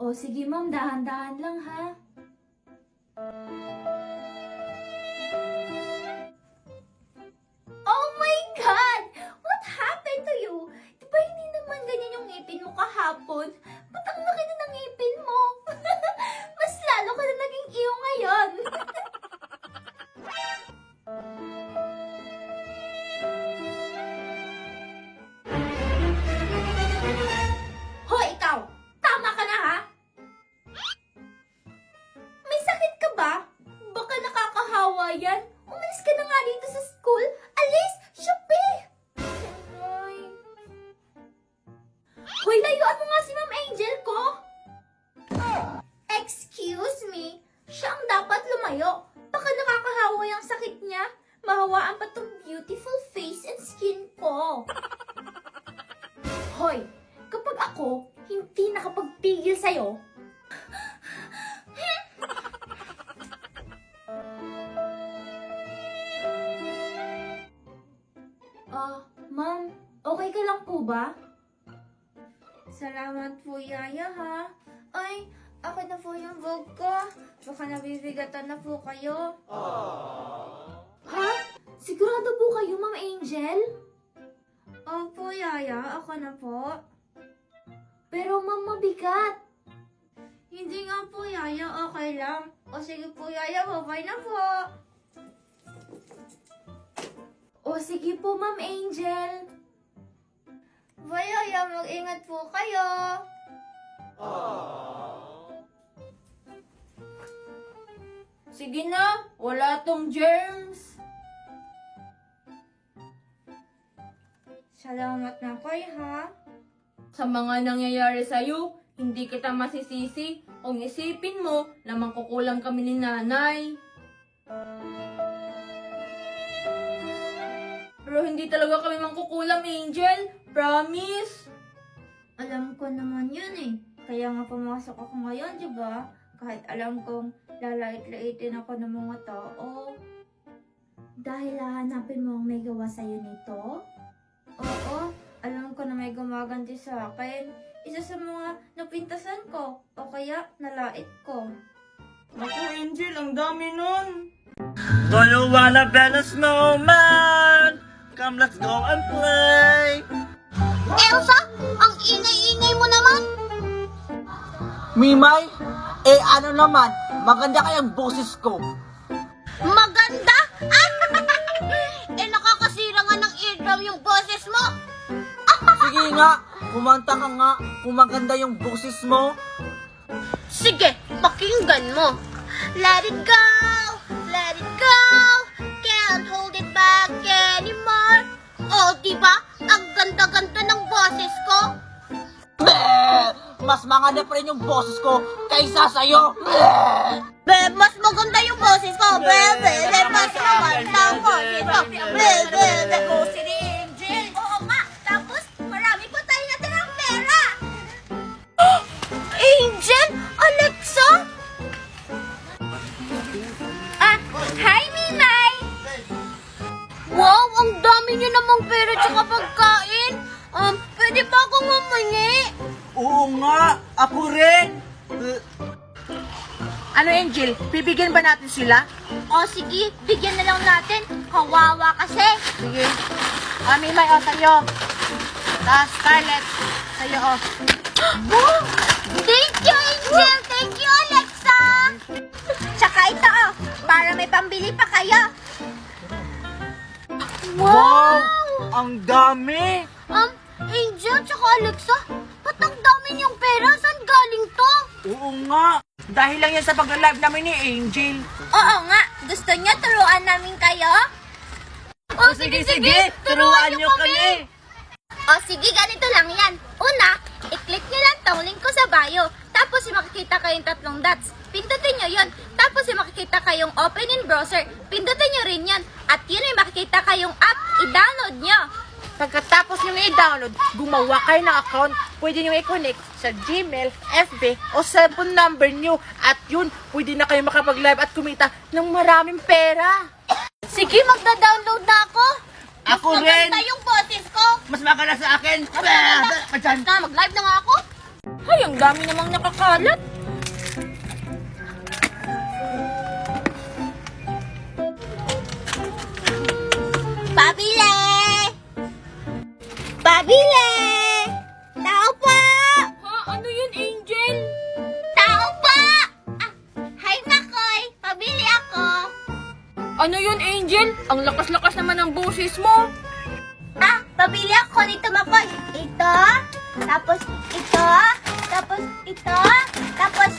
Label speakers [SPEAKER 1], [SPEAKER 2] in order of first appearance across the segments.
[SPEAKER 1] O sige ma'am, dahan-dahan lang ha. Oh my God! What happened to you? Di ba hindi naman ganyan yung ngipin mo kahapon? Ba't ang laki na ng ngipin mo? Mas lalo ka na naging iyo ngayon. Hoy, ikaw! Tama ka na ha? May sakit ka ba? Baka nakakahawa yan. Umalis ka na nga dito sa school. Alis! Shupi! Ay. Hoy, layuan mo nga si Ma'am Angel ko! Excuse me? Siya ang dapat lumayo. Baka nakakahawa yung sakit niya. Mahawaan pa tong beautiful face and skin ko. Hoy, kapag ako hindi nakapagpigil sa'yo, ma'am, okay ka lang po ba? Salamat po, Yaya, ha? Ay, akin na po yung bag ko. Baka nabibigatan na po kayo. Ha? Sigurado po kayo, Ma'am Angel? Opo, Yaya. Ako na po. Pero, Ma'am, mabigat. Hindi nga po, Yaya. Okay lang. O sige po, Yaya. Bye na po. O sige po, Ma'am Angel. Bye, Yaya. Mag-ingat po kayo. Sige na. Wala tong germs. Salamat na kayo, ha? Sa mga nangyayari sa'yo, hindi kita masisisi kung isipin mo na mangkukulam kami ni nanay. Pero hindi talaga kami mangkukulam, Angel. Promise. Alam ko naman yun eh. Kaya nga pumasok ako ngayon, di ba? Kahit alam kong lalait-laitin ako ng mga tao. Dahil hahanapin mo ang may gawa sa'yo nito? Oo, alam ko na may gumaganti sa akin. Isa sa mga napintasan ko o kaya nalait ko.
[SPEAKER 2] Naku, Angel, ang dami nun. Do you wanna build a snowman? Come, let's go and play.
[SPEAKER 3] Elsa, ang ingay-ingay mo naman.
[SPEAKER 4] Mimay, ano naman, maganda kayang boses ko.
[SPEAKER 3] Maganda? Nakakasira nga ng eardrum yung boses mo.
[SPEAKER 4] Sige nga, kumanta ka nga kung maganda yung boses mo.
[SPEAKER 3] Sige, pakinggan mo. Let it go, let it go. Can't hold it back anymore. Oh, diba? Ang ganda-ganda ng boses ko.
[SPEAKER 4] Mas maganda pa rin yung boses ko kaysa sa'yo.
[SPEAKER 3] Mas maganda yung boses ko. Mas maganda ang boses ko. Si Angel. Oo nga. Tapos, marami pa tayo natirang pera. Angel? Alexa? Hi, Mimay! Wow, ang dami niyo namang pera tsaka pagkain. Pwede ba akong humingi?
[SPEAKER 4] Oo nga, ako rin.
[SPEAKER 5] Ano, Angel? Bibigyan ba natin sila?
[SPEAKER 3] O sige, bigyan na lang natin. Kawawa kasi.
[SPEAKER 5] Sige. Mimay, sa'yo. Tapos, Scarlett, sa'yo,
[SPEAKER 3] Oh, thank you, Angel! Thank you, Alexa! Tsaka ito, para may pambili pa kayo.
[SPEAKER 4] Wow, ang dami.
[SPEAKER 3] Angel tsaka Alexa, ba't ang dami niyong pera? Saan galing to?
[SPEAKER 4] Oo nga.
[SPEAKER 5] Dahil lang yan sa pag-live namin ni Angel.
[SPEAKER 3] Oo nga, gusto niyo turuan namin kayo? O sige,
[SPEAKER 4] turuan nyo kami.
[SPEAKER 3] O sige, ganito lang yan. Una, i-click nyo lang tong link ko sa bio. Tapos makikita kayong 3 dots. Pindutin nyo yun. Tapos makikita kayong open in browser. Pindutin nyo rin yun. At yun ay makikita kayong app. I-download nyo.
[SPEAKER 5] Pagkatapos nyo i-download, gumawa kayo ng account, pwede nyo i-connect sa Gmail, FB, o cellphone number nyo. At yun, pwede na kayo makapag-live at kumita ng maraming pera.
[SPEAKER 3] Sige, magda-download na ako.
[SPEAKER 4] Ako
[SPEAKER 3] Mas
[SPEAKER 4] rin.
[SPEAKER 3] maganda yung boses ko.
[SPEAKER 4] Mas maganda sa akin.
[SPEAKER 3] Na, mag-live na nga ako.
[SPEAKER 1] Hay, ang dami namang nakakalat.
[SPEAKER 3] Pabili! Pabili! Tao po!
[SPEAKER 1] Ha? Ano yun, Angel?
[SPEAKER 3] Tao po! Ah, hi, Makoy! Pabili ako!
[SPEAKER 1] Ano yun, Angel? Ang lakas-lakas naman ng boses mo.
[SPEAKER 3] Ah, pabili ako nito, Makoy. Ito, tapos ito, tapos ito, tapos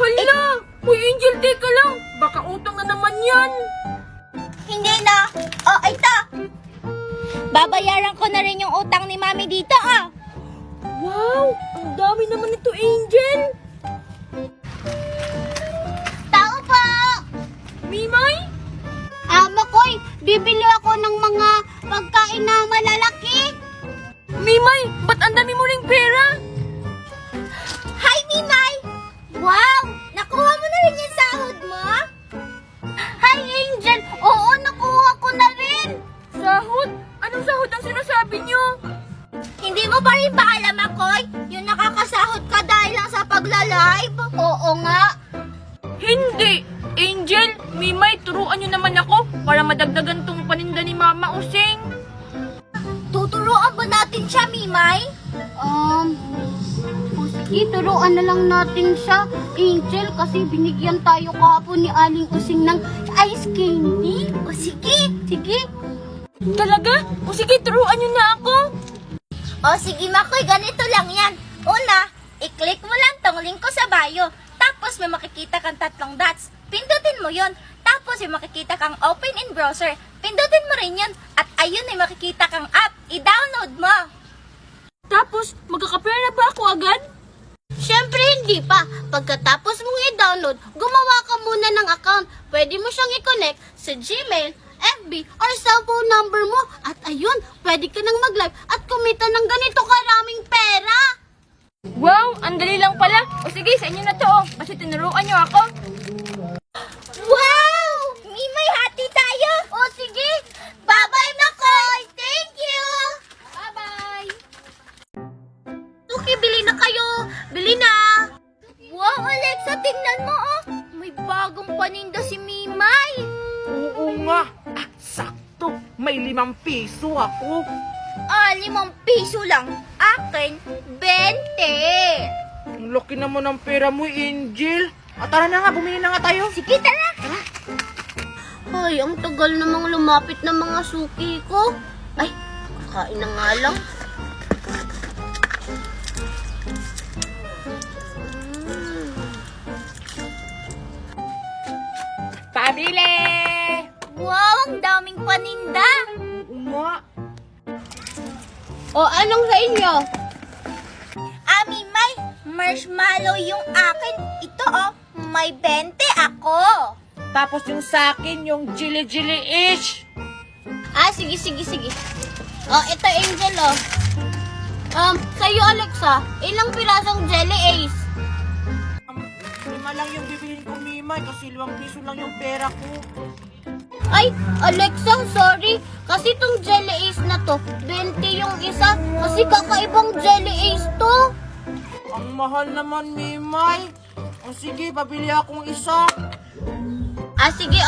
[SPEAKER 1] Hala! Uy, Angel, teka lang. Baka utang na naman yan.
[SPEAKER 3] hindi na. Oh, ito. Babayaran ko na rin yung utang ni Mami dito, ah.
[SPEAKER 1] Wow! Ang dami naman ito, Angel.
[SPEAKER 3] Tao po!
[SPEAKER 1] Mimay?
[SPEAKER 3] Makoy, bibili ako ng mga pagkain na malalaki.
[SPEAKER 1] Mimay, ba't ang dami mo ring pera?
[SPEAKER 3] Hi, Mimay! Wow! Nakuha mo na rin yung sahod mo? Hi, Angel! Oo, nakuha ko na rin!
[SPEAKER 1] Sahod? Anong sahod ang sinasabi niyo?
[SPEAKER 3] Hindi mo pa rin ba alam, Makoy? Yung nakakasahod ka dahil lang sa pagla-live? Oo nga.
[SPEAKER 1] Hindi! Angel, Mimay, turuan niyo naman ako para madagdagan tong paninda ni Mama Using.
[SPEAKER 3] Tuturuan ba natin siya, Mimay? Sige, turuan na lang natin siya, Angel, kasi binigyan tayo kahapon ni Aling Using ng ice candy. O sige, sige.
[SPEAKER 1] Talaga? O sige, turuan niyo na ako.
[SPEAKER 3] O sige, Makoy, ganito lang yan. Una, i-click mo lang tong link ko sa bio. Tapos may makikita kang 3 dots. Pindutin mo yon. Tapos may makikita kang open in browser. Pindutin mo rin yun. At ayun ay makikita kang app. I-download mo.
[SPEAKER 1] Tapos, magkakapera na ba ako agad?
[SPEAKER 3] Siyempre hindi pa. Pagkatapos mong i-download, gumawa ka muna ng account. Pwede mo siyang i-connect sa Gmail, FB, or cellphone number mo. At ayun, pwede ka nang mag-live at kumita ng ganito karaming pera.
[SPEAKER 1] Wow, ang dali lang pala. O sige, sa inyo na to, kasi tinuruan niyo ako.
[SPEAKER 3] Wow! Mimay, hati tayo! O sige! Bye-bye, Makoy! Thank you! Bye-bye! Suki, bili na kayo! Bili na! Wow, Alexa, tingnan mo, oh! May bagong paninda si Mimay!
[SPEAKER 5] Oo nga. Ah, sakto. May 5 piso ako.
[SPEAKER 3] 5 piso lang. Akin, 20!
[SPEAKER 5] Ang laki naman ng pera mo, Angel. Tara na nga, bumili na nga tayo.
[SPEAKER 3] Sige, tara! Ay, ang tagal namang lumapit ng mga suki ko. Ay, kakain na nga lang.
[SPEAKER 1] Pabili!
[SPEAKER 3] Wow, ang daming paninda!
[SPEAKER 5] Oo nga.
[SPEAKER 3] O, anong sa inyo? Mimay, marshmallow yung akin. Ito, may 20 ako.
[SPEAKER 5] Tapos yung sa akin, yung jili-jili-ish.
[SPEAKER 3] Sige. Ito, Angel, sa'yo, Alexa, ilang pirasong jelly ace?
[SPEAKER 5] 5 lang yung bibilin ko, Mimay, kasi 5 piso lang yung pera ko.
[SPEAKER 3] Ay, Alexa, sorry. Kasi tong jelly ace na to, 20 yung isa. Kasi kakaibang jelly ace to.
[SPEAKER 5] Ang mahal naman, Mimay. O sige, babili akong isa.
[SPEAKER 3] Sige,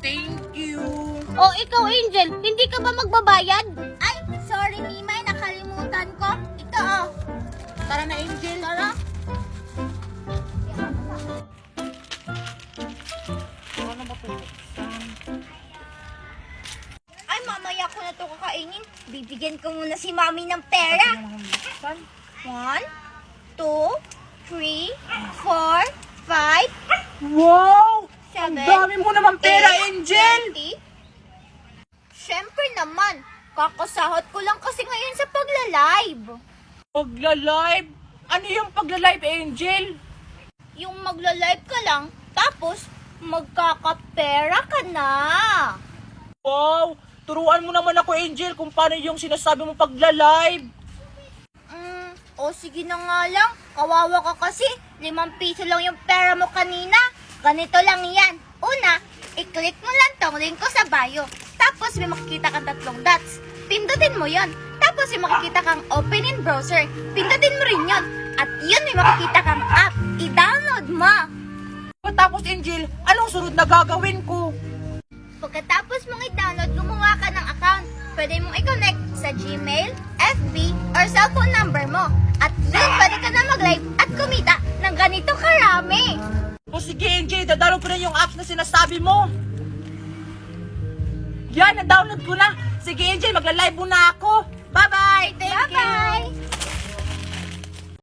[SPEAKER 5] Thank you.
[SPEAKER 3] ikaw, Angel, hindi ka ba magbabayad? Ay, sorry, Mimay, nakalimutan ko. Ito,
[SPEAKER 5] Tara na, Angel.
[SPEAKER 3] Tara.
[SPEAKER 5] Ano ba ito?
[SPEAKER 3] Ay, mamaya ko na to kakainin. Bibigyan ko muna si Mami ng pera. 1, 2, 3, 4, 5,
[SPEAKER 5] Wow!
[SPEAKER 3] 7,
[SPEAKER 5] Ang dami mo naman pera, Angel!
[SPEAKER 3] 20. Siyempre naman, kakasahod ko lang kasi ngayon sa pagla-live.
[SPEAKER 5] Pagla-live? Ano yung pagla-live, Angel?
[SPEAKER 3] Yung magla-live ka lang, tapos magkakapera ka na.
[SPEAKER 5] Wow! Turuan mo naman ako, Angel, kung paano yung sinasabi mo pagla-live.
[SPEAKER 3] Sige na nga lang, kawawa ka kasi, 5 piso lang yung pera mo kanina. Ganito lang yan. Una, i-click mo lang tong link ko sa bio. Tapos may makikita kang 3 dots. Pindutin mo yon. Tapos Tapos yung makikita kang open in browser, pindutin mo rin yun. At yun may makikita kang app, i-download mo.
[SPEAKER 5] Tapos, Angel, anong sunod na gagawin ko?
[SPEAKER 3] Pagkatapos mong i-download, gumawa ka ng account. Pwede mong i-connect sa Gmail, FB, or cellphone number mo. At yun, pwede ka na mag-live at kumita ng ganito karami.
[SPEAKER 5] O sige, Angel, dadalo ko na yung apps na sinasabi mo. Yan, na-download ko na. Sige, Angel, magla-live muna ako. Bye-bye!
[SPEAKER 3] Bye-bye!